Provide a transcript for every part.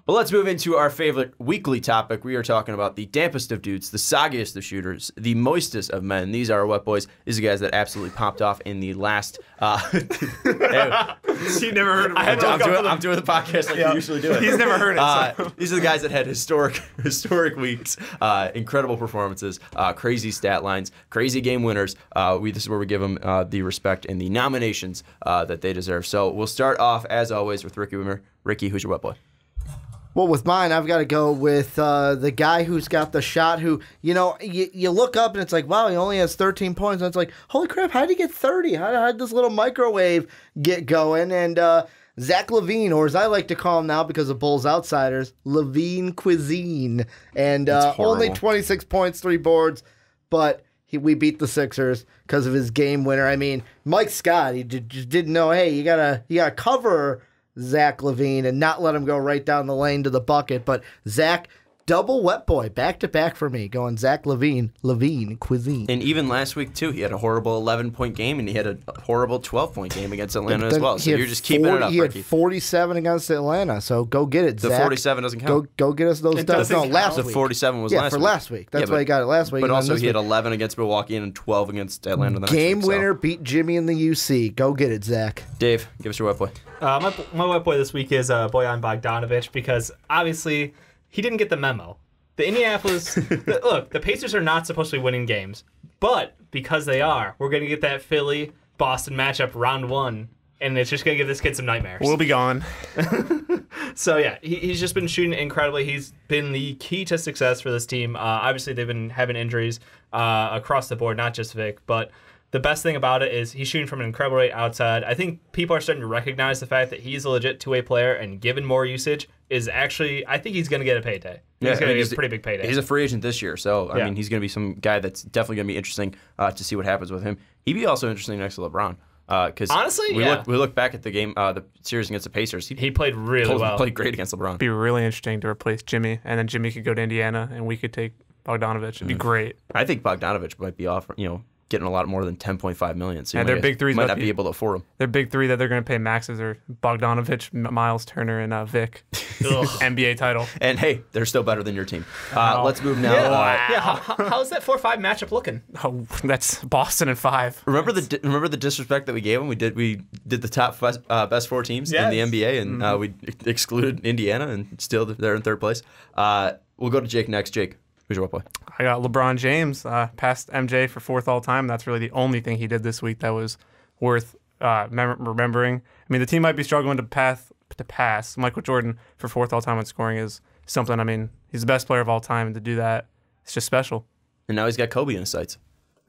Well, let's move into our favorite weekly topic. We are talking about the dampest of dudes, the soggiest of shooters, the moistest of men. These are our wet boys. These are the guys that absolutely popped off in the last... You never heard of it. I'm doing the podcast like we usually do it. He's never heard it. So. These are the guys that had historic weeks, incredible performances, crazy stat lines, crazy game winners. This is where we give them the respect and the nominations that they deserve. So we'll start off, as always, with Ricky Widmer. Ricky, who's your wet boy? Well, with mine, I've got to go with the guy who's got the shot who, you look up and it's like, wow, he only has 13 points. And it's like, holy crap, how did he get 30? How did this little microwave get going? And Zach LaVine, or as I like to call him now because of Bulls Outsiders, LaVine Cuisine. And only 26 points, 3 boards, but we beat the Sixers because of his game winner. I mean, Mike Scott, he just didn't know, hey, you gotta cover Zach LaVine and not let him go right down the lane to the bucket. But Zach, double wet boy, back-to-back for me, going Zach LaVine Cuisine. And even last week, too, he had a horrible 11-point game, and he had a horrible 12-point game against Atlanta as well. So you're just keeping it up, He Ricky. had 47 against Atlanta, so go get it, Zach. The 47 doesn't count. Go get us those dubs. No, last week. The 47 was last week. week. Yeah, for last week. That's why he got it last week. But also he had 11 against Milwaukee and 12 against Atlanta the next game week, winner, beat Jimmy in the UC. Go get it, Zach. Dave, give us your wet boy. My wet boy this week is Bojan Bogdanovic, because obviously he didn't get the memo. The Indianapolis, look, the Pacers are not supposed to be winning games, but because they are, we're going to get that Philly-Boston matchup round 1, and it's just going to give this kid some nightmares. We'll be gone. So, yeah, he's just been shooting incredibly. He's been the key to success for this team. Obviously, they've been having injuries across the board, not just Vic, but the best thing about it is he's shooting from an incredible rate outside. I think people are starting to recognize the fact that he's a legit two-way player, and given more usage is actually, I think he's going to get a payday. He's going to get a pretty big payday. He's a free agent this year, so I mean, he's going to be some guy that's definitely going to be interesting to see what happens with him. He'd be also interesting next to LeBron. Because honestly, we look back at the game, the series against the Pacers. He played really well. Played great against LeBron. It'd be really interesting to replace Jimmy, and then Jimmy could go to Indiana, and we could take Bogdanovic. It'd be great. I think Bogdanovic might be getting a lot more than $10.5 million. So their big threes might not be able to afford them. Their big three that they're going to pay maxes are Bogdanovic, Miles Turner, and Vic. NBA title. And hey, they're still better than your team. Let's move now. How's that 4-5 matchup looking? Oh, that's Boston in 5. Remember the disrespect that we gave them? We did the top best 4 teams in the NBA, and we excluded Indiana, and still they're in 3rd place. We'll go to Jake next. Jake, who's your wet boy? I got LeBron James, passed MJ for 4th all time. That's really the only thing he did this week that was worth remembering. I mean, the team might be struggling to pass. Michael Jordan for 4th all time in scoring is something. I mean, he's the best player of all time, and to do that, it's just special. And now he's got Kobe in his sights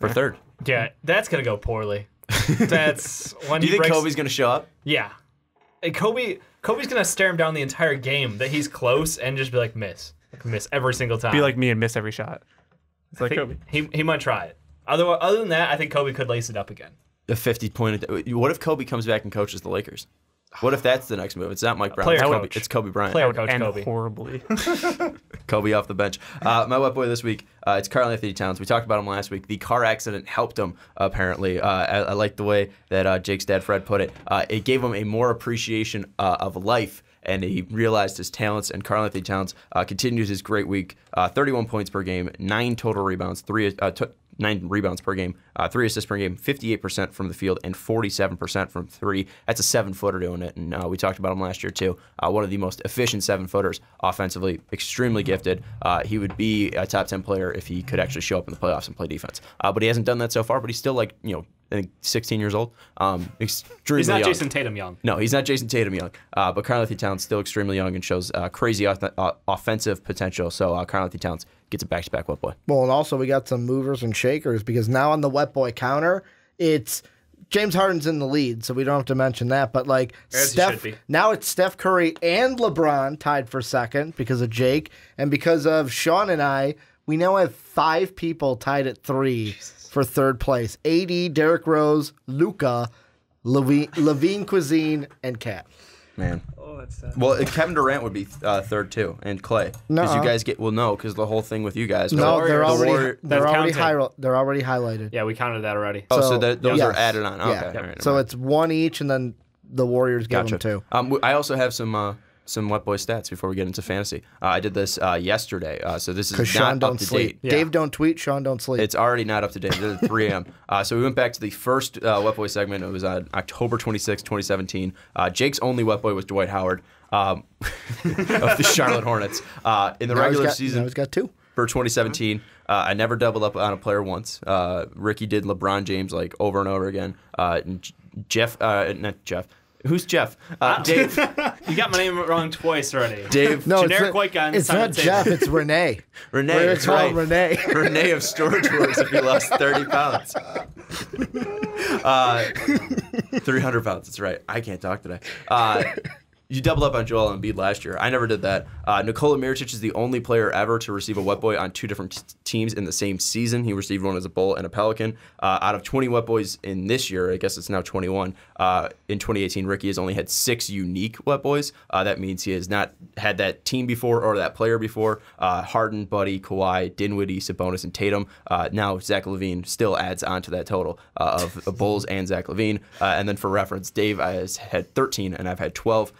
for 3rd. Yeah, that's gonna go poorly. That's when. Do you think Kobe's gonna show up? Yeah, and Kobe's gonna stare him down the entire game that he's close and just be like miss every single time. Be like me and miss every shot. It's like Kobe. He might try it. Other than that, I think Kobe could lace it up again. A 50-point. What if Kobe comes back and coaches the Lakers? What if that's the next move? It's not Mike Brown. It's Kobe Bryant. Player coach and Kobe. Horribly. Kobe off the bench. My wet boy this week, it's Karl-Anthony Towns. We talked about him last week. The car accident helped him, apparently. I like the way that Jake's dad, Fred, put it. It gave him a more appreciation of life, and he realized his talents, and Karl-Anthony Towns continued his great week. 31 points per game, 9 total rebounds, 9 rebounds per game, 3 assists per game, 58% from the field, and 47% from 3. That's a 7-footer doing it, and we talked about him last year too. One of the most efficient 7-footers offensively, extremely gifted. He would be a top 10 player if he could actually show up in the playoffs and play defense. But he hasn't done that so far, but he's still I think 16 years old. Extremely He's not young. Jason Tatum young. No, he's not Jason Tatum young. But Karl-Anthony Towns still extremely young and shows crazy offensive potential. So Karl-Anthony Towns gets a back-to-back wet boy. Well, and also we got some movers and shakers because now on the wet boy counter, it's James Harden's in the lead, so we don't have to mention that. But now it's Steph Curry and LeBron tied for 2nd because of Jake, and because of Sean and I, we now have 5 people tied at 3 for 3rd place. AD, Derrick Rose, Luka, LaVine Cuisine, and Kat. Man. Oh, that's sad. Well, Kevin Durant would be 3rd too, and Clay. Because you guys because the whole thing with you guys. No, they're already highlighted. Yeah, we counted that already. Oh, so those are added on. Okay. Yeah. All right, so it's 1 each, and then the Warriors give them 2. I also have some some Wet Boy stats before we get into fantasy. I did this yesterday, so this is Sean not don't up to sleep. date. Dave don't tweet. Sean don't sleep. It's already not up to date. It's 3 a.m. So we went back to the first Wet Boy segment. It was on October 26, 2017. Jake's only Wet Boy was Dwight Howard of the Charlotte Hornets. In the regular season, now he's got 2. for 2017, I never doubled up on a player once. Ricky did LeBron James like over and over again. And not Jeff. Who's Jeff? Dave. You got my name wrong twice already. Dave. No, Generic white guy on the it's side not of the table. Jeff. It's Renee. Renee. We're That's gonna call right. him Renee. Renee of Storage Wars if he lost 30 pounds. 300 pounds. That's right. I can't talk today. You doubled up on Joel Embiid last year. I never did that. Nikola Mirotic is the only player ever to receive a Wet Boy on 2 different teams in the same season. He received one as a Bull and a Pelican. Out of 20 Wet Boys in this year, I guess it's now 21, in 2018, Ricky has only had 6 unique Wet Boys. That means he has not had that team before or that player before. Harden, Buddy, Kawhi, Dinwiddie, Sabonis, and Tatum. Now Zach LaVine still adds on to that total of Bulls and Zach LaVine. And then for reference, Dave has had 13 and I've had 12.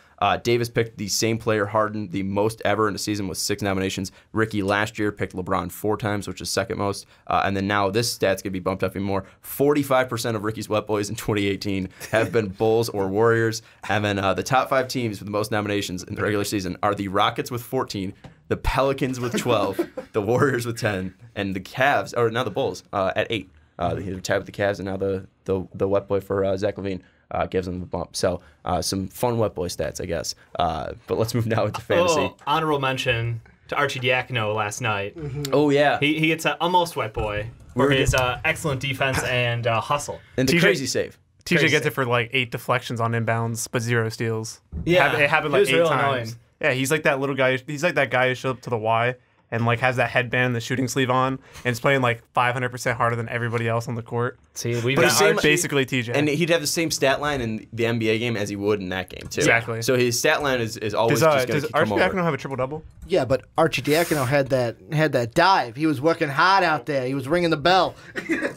Davis picked the same player, Harden, the most ever in a season with 6 nominations. Ricky last year picked LeBron 4 times, which is second most. And then now this stat's going to be bumped up even more. 45% of Ricky's Wet Boys in 2018 have been Bulls or Warriors. And then the top 5 teams with the most nominations in the regular season are the Rockets with 14, the Pelicans with 12, the Warriors with 10, and the Cavs, or now the Bulls, at 8. They're tied with the Cavs, and now the Wet Boy for Zach LaVine. Gives them the bump. So some fun Wet Boy stats, I guess. But let's move now into fantasy. Oh, honorable mention to Archie Diacono last night. Oh, yeah. He gets an almost Wet Boy for his excellent defense and hustle. And the crazy save. TJ Crazy. gets it for like 8 deflections on inbounds, but 0 steals. Yeah, it happened it like was 8 real times. annoying. Yeah, he's like that little guy. He's like that guy who showed up to the Y and like has that headband and the shooting sleeve on and is playing like 500% harder than everybody else on the court. See, we've But got same- Archie. Basically TJ. And he'd have the same stat line in the NBA game as he would in that game, too. Exactly. So his stat line is always does just going does to Archie come over. Diacono have a triple-double? Yeah, but Archie Diacono had that dive. He was working hard out there. He was ringing the bell.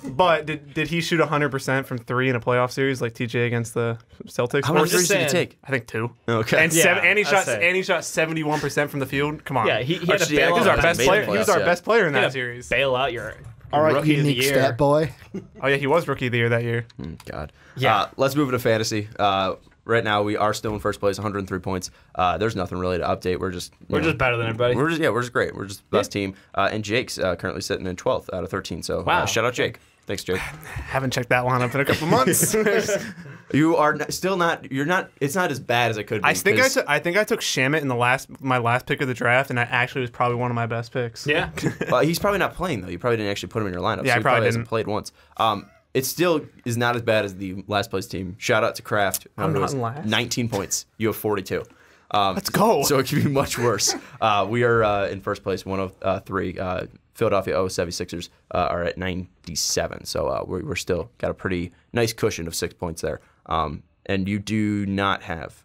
But did he shoot 100% from 3 in a playoff series like TJ against the Celtics? How many just threes did he saying. take? I think 2. Okay. And, Yeah, and he I'd shot say. 71% from the field. Come on. Yeah, he had Archie to bail Diacono he was our out. best made player. the He was playoffs, our yeah. best player in He had that to series. bail out your All right, rookie of the unique year. stat boy. Oh yeah, he was rookie of the year that year. God. Yeah. Let's move into fantasy. Right now, we are still in first place, 103 points. There's nothing really to update. We're just just better than everybody. We're just great. We're just the best team. And Jake's currently sitting in 12th out of 13. So Wow. shout out Jake. Thanks, Jake. Haven't checked that lineup in a couple months. You are still not. You're not. It's not as bad as it could be. I think 'cause- I took Shamit in my last pick of the draft, and that actually was probably one of my best picks. Yeah. He's probably not playing though. You probably didn't actually put him in your lineup. Yeah, so I he probably hasn't didn't. played once. It still is not as bad as the last place team. Shout out to Kraft. I'm who not has in last. 19 points. You have 42. Let's go. So it could be much worse. We are in first place, 103. Philadelphia 76ers are at 97. So we're still got a pretty nice cushion of 6 points there. And you do not have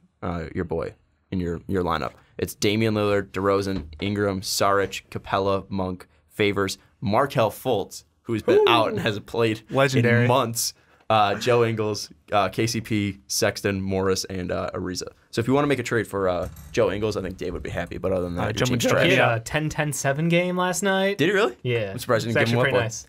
your boy in your lineup. It's Damian Lillard, DeRozan, Ingram, Saric, Capella, Monk, Favors, Markelle Fultz, who's been out and hasn't played Legendary. in months. Joe Ingles, KCP, Sexton, Morris, and Ariza. So if you want to make a trade for Joe Ingles, I think Dave would be happy. But other than that, your Jumping team's Joe. trash. He Yeah. had a 10-10-7 game last night. Did he really? Yeah. I'm surprised he It's didn't give him actually up. pretty nice.